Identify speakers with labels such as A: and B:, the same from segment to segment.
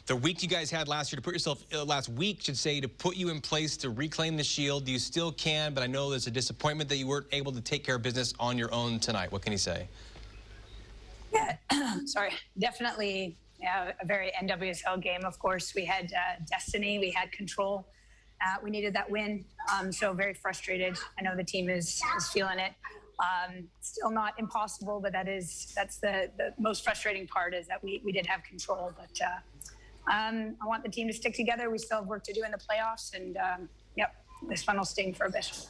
A: The week you guys had last year to put yourself, last week should say, to put you in place to reclaim the Shield. You still can, but I know there's a disappointment that you weren't able to take care of business on your own tonight. What can you say?
B: Yeah, sorry, definitely a very NWSL game. Of course, we had destiny, we had control. We needed that win, so very frustrated. I know the team is feeling it. Still not impossible, but that's the most frustrating part, is that we did have control. But I want the team to stick together. We still have work to do in the playoffs, and yep, this one will sting for a bit.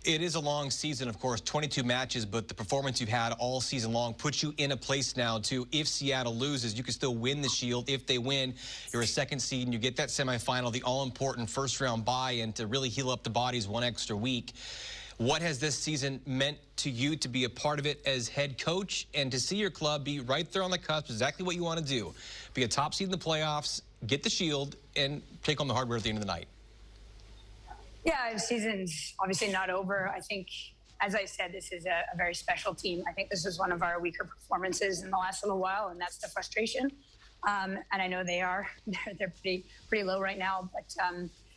A: It is a long season, of course, 22 matches, but the performance you've had all season long puts you in a place now to, if Seattle loses, you can still win the Shield. If they win, you're a second seed and you get that semifinal, the all-important first-round bye, and to really heal up the bodies one extra week. What has this season meant to you to be a part of it as head coach and to see your club be right there on the cusp, exactly what you want to do? Be a top seed in the playoffs, get the Shield, and take on the hardware at the end of the night.
B: Yeah, the season's obviously not over. I think, as I said, this is a very special team. I think this is one of our weaker performances in the last little while, and that's the frustration. And I know they are. They're pretty low right now, but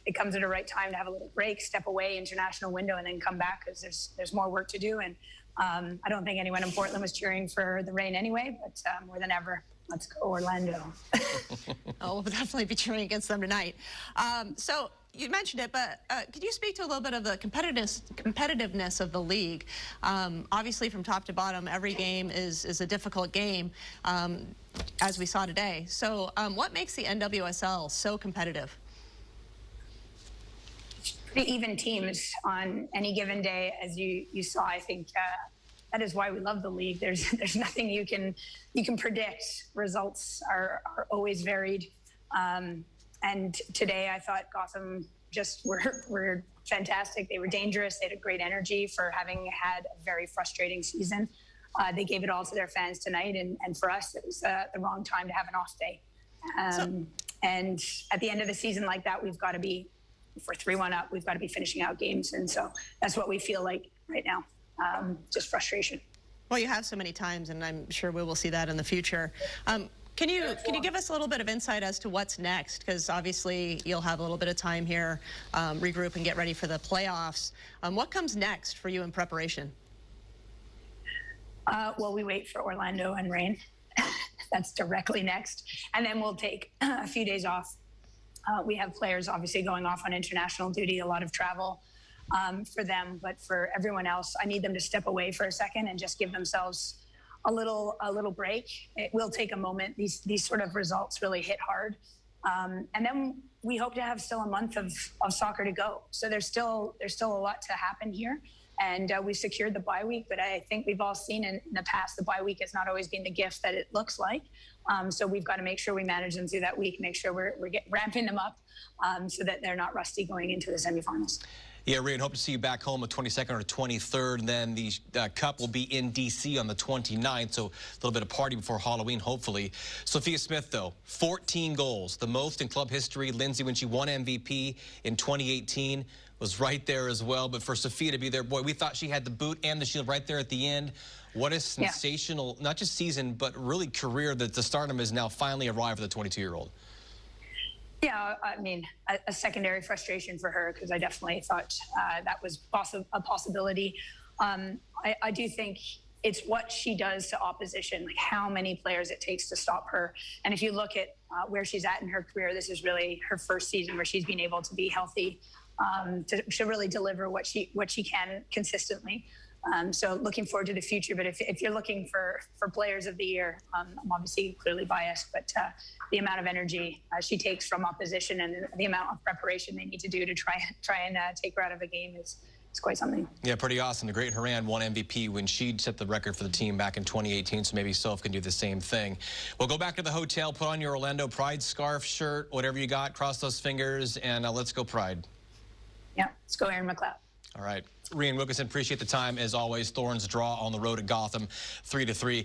B: it comes at a right time to have a little break, step away, international window, and then come back, because there's more work to do. And I don't think anyone in Portland was cheering for the rain anyway, but more than ever, let's go Orlando.
C: Oh, we'll definitely be cheering against them tonight. So you mentioned it, but could you speak to a little bit of the competitiveness of the league? Obviously, from top to bottom, every game is a difficult game, as we saw today. So what makes the NWSL so competitive?
B: Pretty even teams on any given day, as you saw. I think that is why we love the league. There's nothing you can predict. Results are always varied. And today I thought Gotham just were fantastic. They were dangerous. They had a great energy for having had a very frustrating season. They gave it all to their fans tonight, and for us, it was the wrong time to have an off day. And at the end of the season like that, we've got to be, if we're 3-1 up, we've got to be finishing out games. And so that's what we feel like right now, just frustration.
C: Well, you have so many times, and I'm sure we will see that in the future. Can you give us a little bit of insight as to what's next? Because obviously you'll have a little bit of time here, regroup and get ready for the playoffs. What comes next for you in preparation?
B: Well, we wait for Orlando and rain. That's directly next. And then we'll take a few days off. We have players obviously going off on international duty, a lot of travel for them. But for everyone else, I need them to step away for a second and just give themselves a little break. It will take a moment. These sort of results really hit hard. And then we hope to have still a month of soccer to go. So there's still a lot to happen here. And we secured the bye week, but I think we've all seen in the past the bye week has not always been the gift that it looks like. So we've got to make sure we manage them through that week, make sure we're ramping them up so that they're not rusty going into the semifinals.
A: Yeah, Rhian, hope to see you back home the 22nd or 23rd, and then the Cup will be in D.C. on the 29th, so a little bit of party before Halloween, hopefully. Sophia Smith, though, 14 goals, the most in club history. Lindsay, when she won MVP in 2018, was right there as well. But for Sophia to be there, boy, we thought she had the boot and the Shield right there at the end. What a sensational, not just season, but really career that the stardom has now finally arrived for the 22-year-old.
B: Yeah, I mean, a secondary frustration for her, because I definitely thought that was a possibility. I do think it's what she does to opposition, like how many players it takes to stop her. And if you look at where she's at in her career, this is really her first season where she's been able to be healthy, to really deliver what she can consistently. So looking forward to the future. But if you're looking for players of the year, I'm obviously clearly biased, but the amount of energy she takes from opposition and the amount of preparation they need to do to try and take her out of a game is quite something.
A: Yeah, pretty awesome. The great Rhian won MVP when she set the record for the team back in 2018, so maybe Soph can do the same thing. Well, go back to the hotel, put on your Orlando Pride scarf, shirt, whatever you got, cross those fingers, and let's go Pride.
B: Yeah, let's go Aaron McLeod.
A: All right. Rhian Wilkinson, appreciate the time as always. Thorns draw on the road at Gotham 3-3.